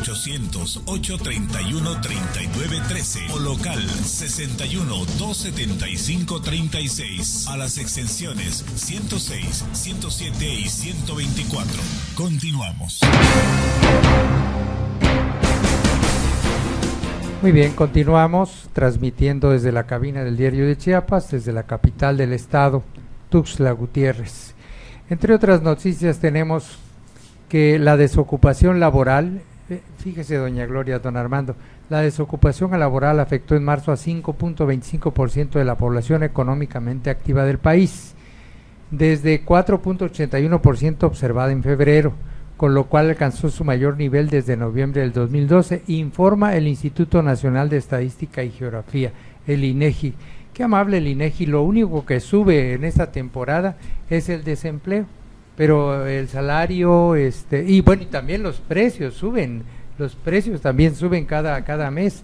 800-831-3913 o local 61-275-36 a las extensiones 106, 107 y 124. Continuamos. Muy bien, continuamos transmitiendo desde la cabina del Diario de Chiapas, desde la capital del estado, Tuxtla Gutiérrez. Entre otras noticias tenemos que la desocupación laboral, fíjese doña Gloria, don Armando, la desocupación laboral afectó en marzo a 5.25% de la población económicamente activa del país, desde 4.81% observada en febrero, con lo cual alcanzó su mayor nivel desde noviembre del 2012, informa el Instituto Nacional de Estadística y Geografía, el INEGI. Qué amable el INEGI, lo único que sube en esta temporada es el desempleo, pero el salario, y bueno, y también los precios suben, los precios también suben cada mes.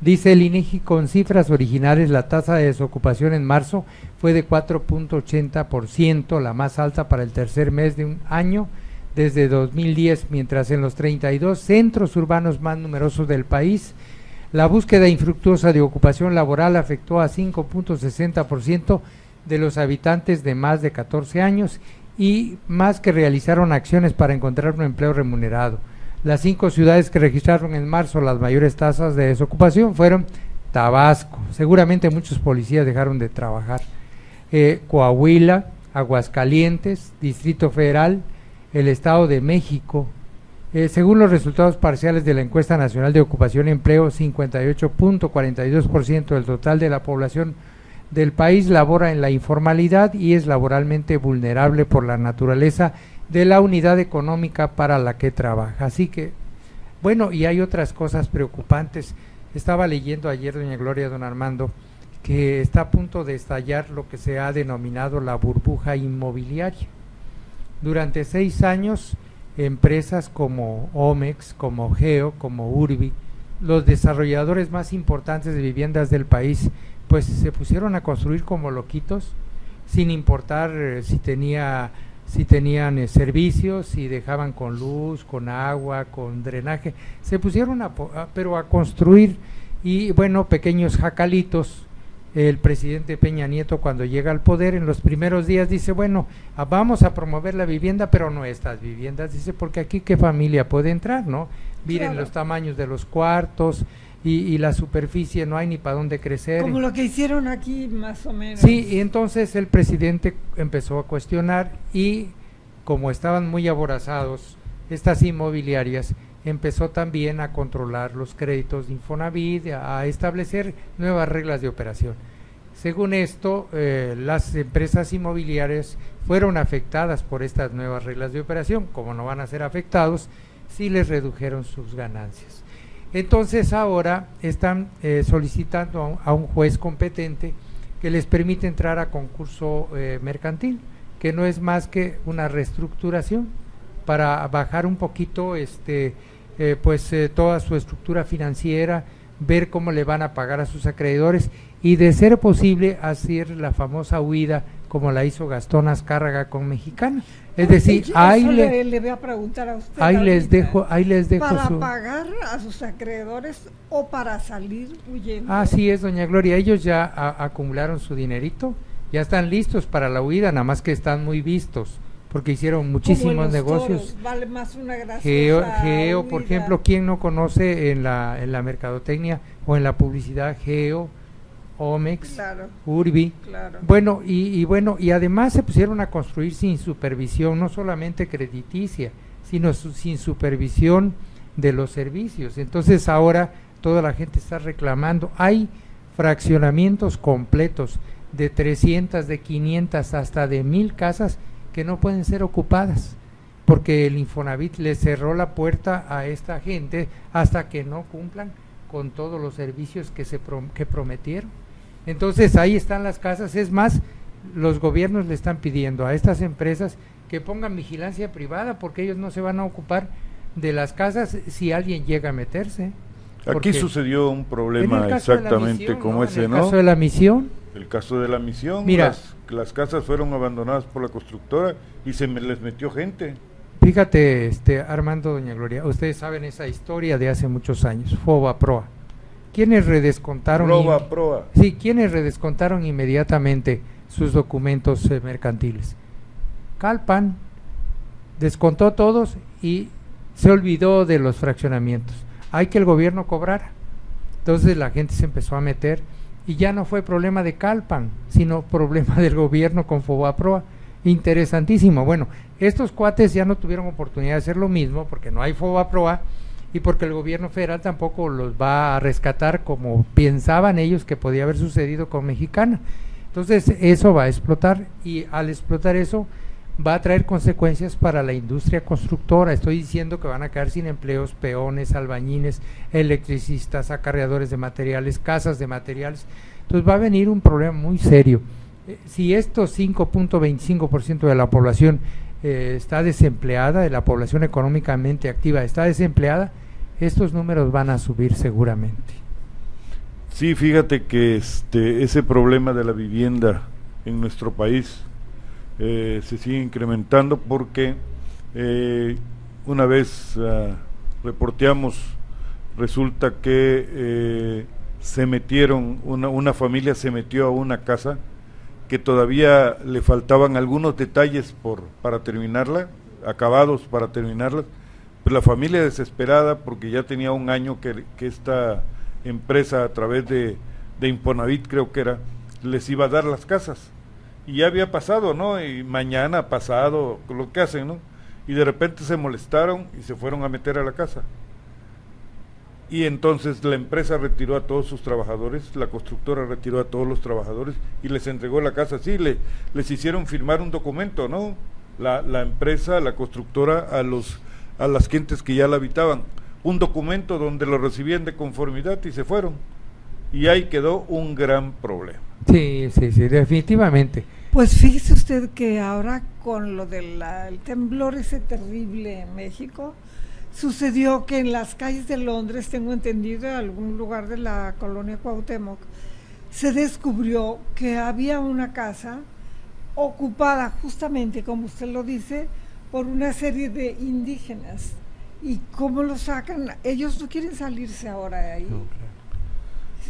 Dice el INEGI, con cifras originales, la tasa de desocupación en marzo fue de 4.80%, la más alta para el tercer mes de un año, desde 2010, mientras en los 32 centros urbanos más numerosos del país, la búsqueda infructuosa de ocupación laboral afectó a 5.60% de los habitantes de más de 14 años y más que realizaron acciones para encontrar un empleo remunerado. Las 5 ciudades que registraron en marzo las mayores tasas de desocupación fueron Tabasco, seguramente muchos policías dejaron de trabajar, Coahuila, Aguascalientes, Distrito Federal, el Estado de México. Según los resultados parciales de la encuesta nacional de ocupación y empleo, 58.42% del total de la población del país labora en la informalidad y es laboralmente vulnerable por la naturaleza de la unidad económica para la que trabaja. Así que, bueno, y hay otras cosas preocupantes. Estaba leyendo ayer, doña Gloria, don Armando, que está a punto de estallar lo que se ha denominado la burbuja inmobiliaria. Durante 6 años, empresas como Omex, como Geo, como Urbi, los desarrolladores más importantes de viviendas del país, pues se pusieron a construir como loquitos, sin importar si tenían servicios, si dejaban con luz, con agua, con drenaje, se pusieron a construir, y bueno, pequeños jacalitos. El presidente Peña Nieto, cuando llega al poder, en los primeros días dice, bueno, vamos a promover la vivienda, pero no estas viviendas, dice, porque aquí qué familia puede entrar, ¿no? Miren los tamaños de los cuartos y la superficie, no hay ni para dónde crecer. Como lo que hicieron aquí, más o menos. Sí, y entonces el presidente empezó a cuestionar y como estaban muy aborazados estas inmobiliarias, empezó también a controlar los créditos de Infonavit, a establecer nuevas reglas de operación. Según esto, las empresas inmobiliarias fueron afectadas por estas nuevas reglas de operación. Como no van a ser afectados, sí les redujeron sus ganancias. Entonces ahora están solicitando a un juez competente que les permite entrar a concurso mercantil, que no es más que una reestructuración para bajar un poquito toda su estructura financiera, ver cómo le van a pagar a sus acreedores y, de ser posible, hacer la famosa huida como la hizo Gastón Azcárraga con Mexicana. Es decir, ahí le voy a preguntar a usted. Ahí les dejo ¿Para pagar a sus acreedores o para salir huyendo? Así es, doña Gloria, ellos ya acumularon su dinerito, ya están listos para la huida, nada más que están muy vistos, porque hicieron muchísimos negocios. Toros, vale más una Geo, por ejemplo, ¿quién no conoce en la mercadotecnia o en la publicidad Geo, Omex, claro, Urbi? Claro. Bueno, y además se pusieron a construir sin supervisión, no solamente crediticia, sino sin supervisión de los servicios. Entonces ahora toda la gente está reclamando. Hay fraccionamientos completos de 300, de 500, hasta de 1000 casas que no pueden ser ocupadas, porque el Infonavit le cerró la puerta a esta gente hasta que no cumplan con todos los servicios que prometieron. Entonces ahí están las casas. Es más, los gobiernos le están pidiendo a estas empresas que pongan vigilancia privada, porque ellos no se van a ocupar de las casas si alguien llega a meterse. Aquí sucedió un problema exactamente como ese, ¿no? En el caso de la Misión. El caso de la Misión, mira, las casas fueron abandonadas por la constructora y les metió gente. Fíjate, Armando, doña Gloria, ustedes saben esa historia de hace muchos años, FOBAPROA. ¿Quiénes redescontaron? FOBAPROA. Sí, ¿quiénes redescontaron inmediatamente sus documentos mercantiles? Calpan descontó todos y se olvidó de los fraccionamientos. Hay que el gobierno cobrara. Entonces la gente se empezó a meter y ya no fue problema de Calpan, sino problema del gobierno con FOBAPROA. Interesantísimo. Bueno, estos cuates ya no tuvieron oportunidad de hacer lo mismo porque no hay FOBAPROA y porque el gobierno federal tampoco los va a rescatar como pensaban ellos que podía haber sucedido con Mexicana. Entonces eso va a explotar y al explotar eso va a traer consecuencias para la industria constructora. Estoy diciendo que van a quedar sin empleos peones, albañiles, electricistas, acarreadores de materiales, casas de materiales. Entonces va a venir un problema muy serio. Si estos 5.25% de la población está desempleada, de la población económicamente activa está desempleada, estos números van a subir seguramente. Sí, fíjate que ese problema de la vivienda en nuestro país se sigue incrementando porque una vez reporteamos, resulta que se metieron, una familia se metió a una casa que todavía le faltaban algunos detalles para terminarla, acabados para terminarla, pues la familia desesperada porque ya tenía un año que esta empresa a través de Infonavit creo que era, les iba a dar las casas, y ya había pasado, ¿no? Y mañana, pasado, lo que hacen, ¿no? Y de repente se molestaron y se fueron a meter a la casa. Y entonces la empresa retiró a todos sus trabajadores, la constructora retiró a todos los trabajadores y les entregó la casa así, les hicieron firmar un documento, ¿no? La empresa, la constructora, a las gentes que ya la habitaban, un documento donde lo recibían de conformidad y se fueron. Y ahí quedó un gran problema. Sí, definitivamente. Pues fíjese usted que ahora con lo del temblor ese terrible en México, sucedió que en las calles de Londres, tengo entendido, en algún lugar de la colonia Cuauhtémoc, se descubrió que había una casa ocupada justamente, como usted lo dice, por una serie de indígenas. ¿Y cómo lo sacan? Ellos no quieren salirse ahora de ahí. No, claro.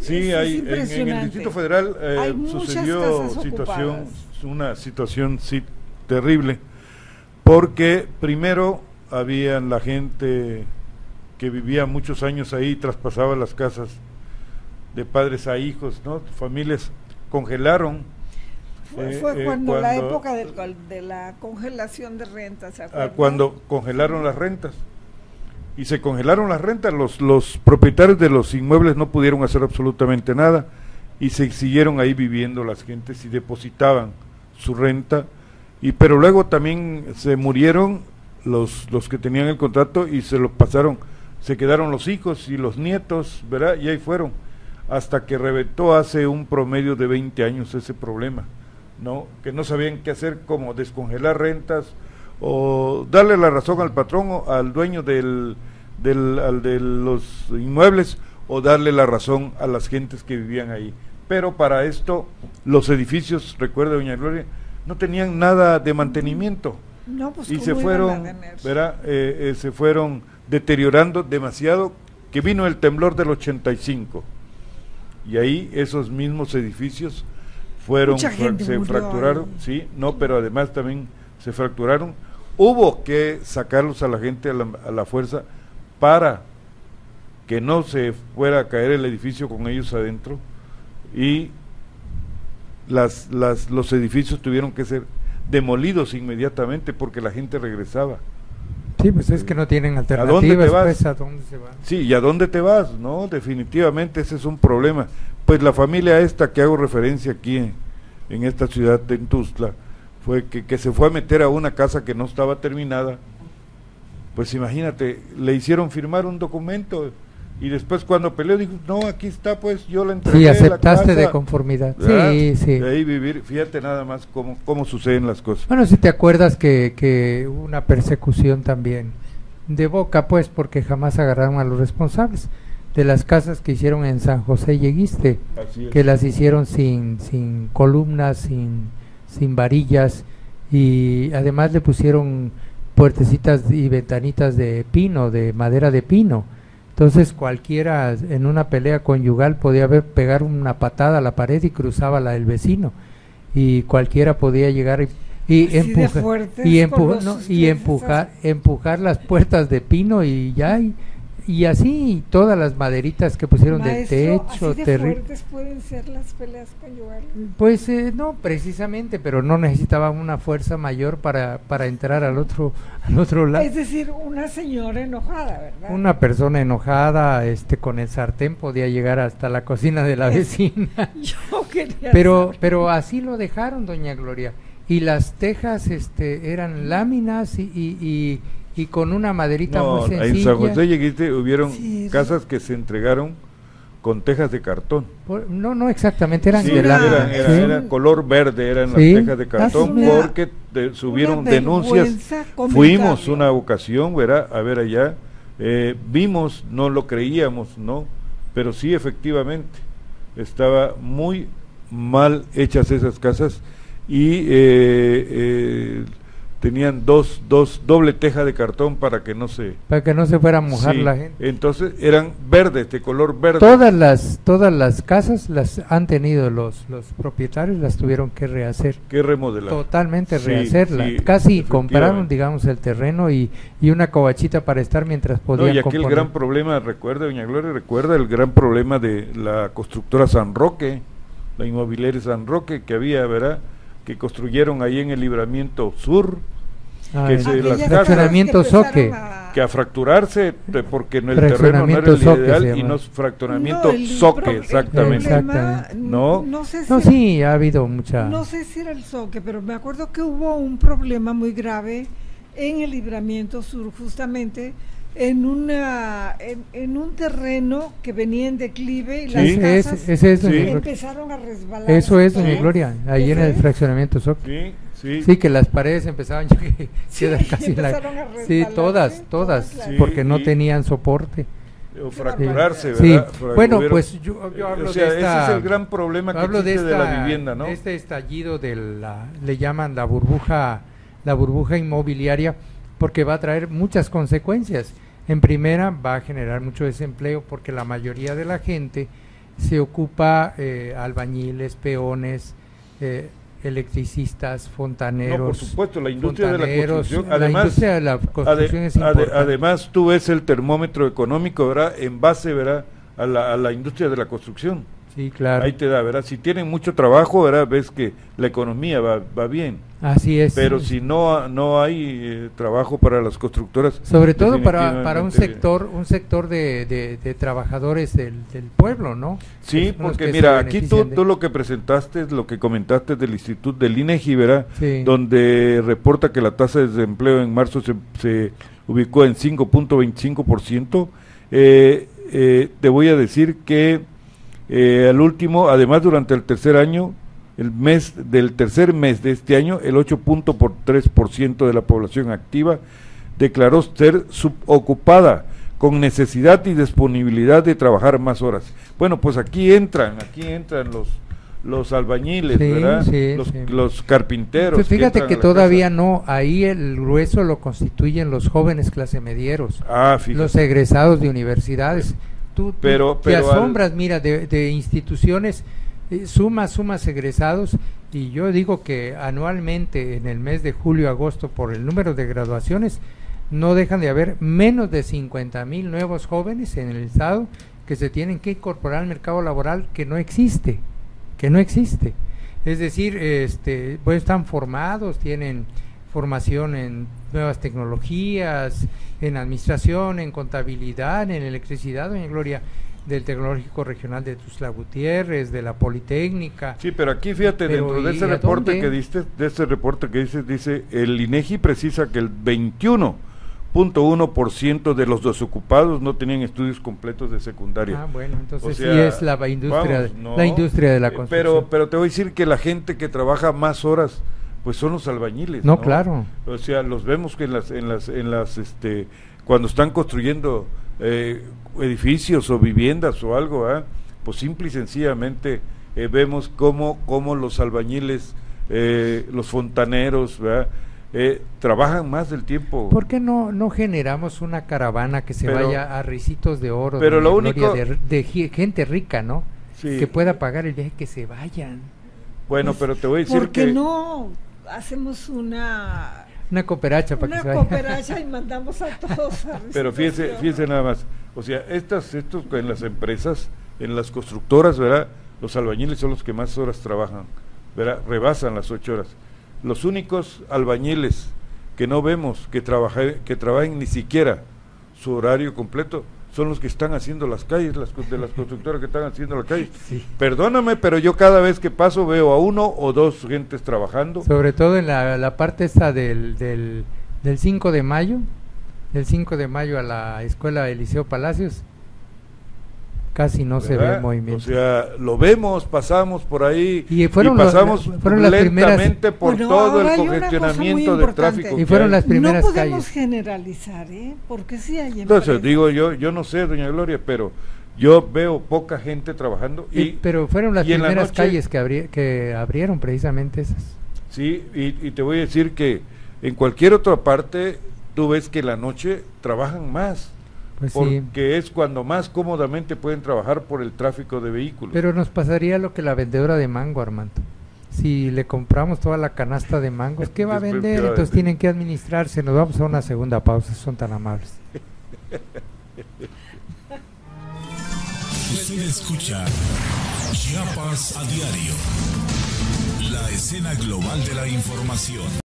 Sí, en el Distrito Federal sucedió una situación sí, terrible, porque primero había la gente que vivía muchos años ahí, traspasaba las casas de padres a hijos, ¿no? Familias congelaron. Fue cuando la época de la congelación de rentas, ¿se acuerdan? Cuando congelaron las rentas. Y se congelaron las rentas, los propietarios de los inmuebles no pudieron hacer absolutamente nada y se siguieron ahí viviendo las gentes y depositaban su renta, pero luego también se murieron los que tenían el contrato y se lo pasaron, se quedaron los hijos y los nietos, ¿verdad? Y ahí fueron, hasta que reventó hace un promedio de 20 años ese problema, ¿no? Que no sabían qué hacer, como descongelar rentas o darle la razón al patrón o al dueño de los inmuebles, o darle la razón a las gentes que vivían ahí. Pero para esto los edificios, recuerda doña Gloria, no tenían nada de mantenimiento. No, pues y se fueron, ¿verdad? Se fueron deteriorando demasiado, que vino el temblor del 85 y ahí esos mismos edificios se fracturaron, ahí. Sí, no, pero además también se fracturaron. Hubo que sacarlos a la gente a la fuerza para que no se fuera a caer el edificio con ellos adentro, y los edificios tuvieron que ser demolidos inmediatamente porque la gente regresaba. Sí, pues es que no tienen alternativas. ¿A dónde te vas? Pues, ¿a dónde se van? Sí, ¿y a dónde te vas? No, definitivamente ese es un problema. Pues la familia esta que hago referencia aquí en esta ciudad de Tuxtla, fue que se fue a meter a una casa que no estaba terminada. Pues imagínate, le hicieron firmar un documento y después cuando peleó dijo, no, aquí está, pues yo la entregué. Sí, aceptaste la casa, de conformidad. ¿Verdad? Sí, sí. De ahí vivir, fíjate nada más cómo suceden las cosas. Bueno, si te acuerdas que hubo una persecución también de Boca, pues, porque jamás agarraron a los responsables de las casas que hicieron en San José y Eguiste, que las hicieron sin columnas, sin varillas, y además le pusieron puertecitas y ventanitas de pino, de madera de pino. Entonces cualquiera en una pelea conyugal podía pegar una patada a la pared y cruzaba la del vecino, y cualquiera podía llegar empujar las puertas de pino y ya, y así todas las maderitas que pusieron del techo. ¿Así de fuertes pueden ser las peleas conyugales? Pues no precisamente, pero no necesitaba una fuerza mayor para entrar al otro lado. Es decir, una señora enojada, ¿verdad? Una persona enojada, con el sartén podía llegar hasta la cocina de la vecina. Yo quería pero así lo dejaron, doña Gloria. Y las tejas eran láminas y con una maderita muy sencilla. En San José Lleguiste hubieron casas que se entregaron con tejas de cartón. No exactamente, eran de lámina. Era color verde, eran las tejas de cartón, porque subieron denuncias. Fuimos una ocasión, ¿verdad? A ver allá, vimos, no lo creíamos, ¿no? Pero sí, efectivamente, estaba muy mal hechas esas casas, y tenían doble teja de cartón para que no se fuera a mojar la gente. Entonces eran verdes, de color verde. Todas las casas las han tenido los propietarios, las tuvieron que rehacer, que remodelar, totalmente rehacerla. Casi compraron, digamos, el terreno y una covachita para estar mientras podían. Y aquí el gran problema, recuerda, doña Gloria, el gran problema de la constructora San Roque, la inmobiliaria San Roque, que había, ¿verdad?, que construyeron ahí en el Libramiento Sur, las fraccionamiento Soque, que a fracturarse, porque el terreno no era el ideal, y no es fraccionamiento Soque, exactamente. No sé si sí, ha habido mucha. No sé si era el Soque, pero me acuerdo que hubo un problema muy grave en el Libramiento Sur, justamente en un terreno que venía en declive, y las casas empezaron a resbalar. Eso es, doña Gloria, ahí en el fraccionamiento Soque. Sí, que las paredes empezaban a quedar casi todas, porque no tenían soporte. O fracturarse, ¿verdad? Bueno, pues yo hablo de esta. Ese es el gran problema que existe de la vivienda, ¿no? Este estallido le llaman la burbuja inmobiliaria, porque va a traer muchas consecuencias. En primera, va a generar mucho desempleo, porque la mayoría de la gente se ocupa, albañiles, peones, electricistas, fontaneros. No, por supuesto, la industria de la construcción. Además, la industria de la construcción es importante. Además, tú ves el termómetro económico, ¿verdad?, en base, ¿verdad?, a la industria de la construcción. Sí, claro. Ahí te da, ¿verdad? Si tienen mucho trabajo, ¿verdad?, ves que la economía va bien. Así es. Pero si no hay trabajo para las constructoras, sobre todo para un sector de trabajadores del pueblo, ¿no? Sí, porque mira, aquí tú lo que presentaste, lo que comentaste del Instituto del INEGI, ¿verdad?, donde reporta que la tasa de desempleo en marzo se ubicó en 5.25%. Te voy a decir que al último, además, durante el tercer mes de este año, el 8.3% de la población activa declaró ser subocupada, con necesidad y disponibilidad de trabajar más horas. Bueno, pues aquí entran los albañiles, ¿verdad? Los carpinteros. Pues fíjate que todavía no, ahí el grueso lo constituyen los jóvenes clasemedieros, los egresados de universidades. Tú te asombras, mira, de instituciones, sumas egresados, y yo digo que anualmente en el mes de julio-agosto, por el número de graduaciones, no dejan de haber menos de 50,000 nuevos jóvenes en el estado que se tienen que incorporar al mercado laboral, que no existe. Es decir, pues están formados, tienen formación en nuevas tecnologías, en administración, en contabilidad, en electricidad, doña Gloria, del Tecnológico Regional de Tuxtla Gutiérrez, de la Politécnica. Sí, pero aquí fíjate, dentro de ese reporte que diste, dice, el INEGI precisa que el 21.1% de los desocupados no tenían estudios completos de secundaria. Bueno, entonces sí es la industria de la construcción. Pero te voy a decir que la gente que trabaja más horas, pues son los albañiles. No, claro. O sea, los vemos que cuando están construyendo edificios o viviendas o algo, pues simple y sencillamente vemos cómo los albañiles, los fontaneros, ¿verdad?, trabajan más del tiempo. ¿Por qué no generamos una caravana que se Pero- vaya a Ricitos de Oro, pero lo doña Gloria, único- de gente rica, ¿no? Sí. Que pueda pagar el viaje, que se vayan. Bueno, pero te voy a decir ¿Por qué que no hacemos una Una cooperacha para que se vayan. cooperacha y mandamos a todos a pero Ricitos de fíjese Oro? nada más, o sea, estos en las empresas, en las constructoras, ¿verdad? Los albañiles son los que más horas trabajan, ¿verdad? Rebasan las 8 horas. Los únicos albañiles que no vemos que trabajen ni siquiera su horario completo son los que están haciendo las calles, de las constructoras que están haciendo las calles. Sí. Perdóname, pero yo cada vez que paso veo a uno o dos gentes trabajando. Sobre todo en la parte esta del 5 de mayo, del 5 de mayo a la escuela Eliseo Palacios, casi no se ve ¿verdad? el movimiento. O sea, lo vemos, pasamos por ahí Y fueron los- pasamos fueron las lentamente por Bueno, todo el ahora hay una cosa congestionamiento muy de importante. tráfico. Y que fueron hay. las primeras no podemos calles. generalizar, porque sí hay Entonces, empresas. digo yo no sé, doña Gloria, pero yo veo poca gente trabajando Pero fueron las y en la primeras noche- calles que abrieron precisamente esas. Sí, y te voy a decir que en cualquier otra parte tú ves que en la noche trabajan más, Pues sí. porque es cuando más cómodamente pueden trabajar por el tráfico de vehículos. Pero nos pasaría lo que la vendedora de mango, Armando. Si le compramos toda la canasta de mangos, ¿qué va a Después, vender? ¿qué va a Entonces vender? tienen que administrarse. Nos vamos a una segunda pausa, son tan amables. Usted escucha Chiapas a diario. La escena global de la información.